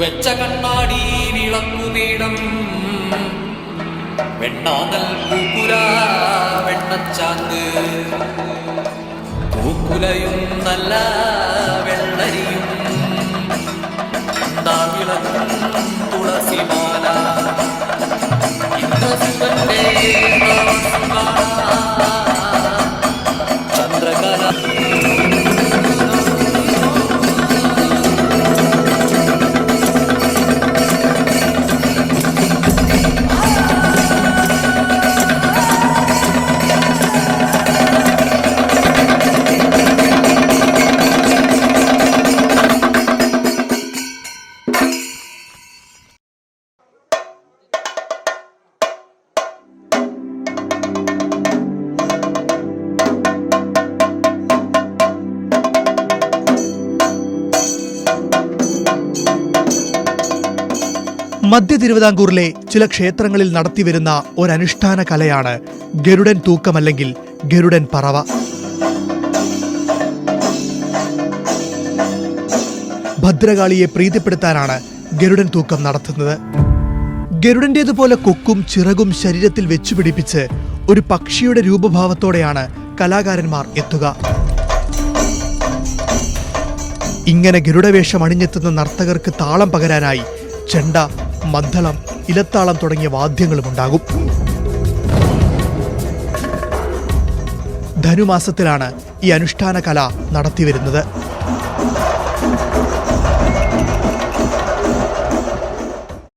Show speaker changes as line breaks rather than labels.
വെച്ച കണ്ണാടി വിളക്കുപീഠം വെണ്ണാതൽ പൂക്കുല വെണ്ണച്ചാന്ത് പൂക്കുലയും നല്ല വെള്ളരിയും വിളക്കും തുളസിമാല ഇന്ദ്രസുതന്റെ ചന്ദ്രകല
മധ്യ തിരുവിതാംകൂറിലെ ചില ക്ഷേത്രങ്ങളിൽ നടത്തിവരുന്ന ഒരനുഷ്ഠാന കലയാണ് ഗരുഡൻ തൂക്കമല്ലെങ്കിൽ ഗരുഡൻ പറവ. ഭദ്രകാളിയെ പ്രീതിപ്പെടുത്താനാണ് ഗരുഡൻ തൂക്കം നടത്തുന്നത്. ഗരുഡന്റേതുപോലെ കൊക്കും ചിറകും ശരീരത്തിൽ വെച്ചുപിടിപ്പിച്ച് ഒരു പക്ഷിയുടെ രൂപഭാവത്തോടെയാണ് കലാകാരന്മാർ എത്തുക. ഇങ്ങനെ ഗരുഡവേഷം അണിഞ്ഞെത്തുന്ന നർത്തകർക്ക് താളം പകരാനായി ചെണ്ട, മദ്ദളം, ഇലത്താളം തുടങ്ങിയ വാദ്യങ്ങളുമുണ്ടാകും. ധനുമാസത്തിലാണ് ഈ അനുഷ്ഠാന കല നടത്തിവരുന്നത്.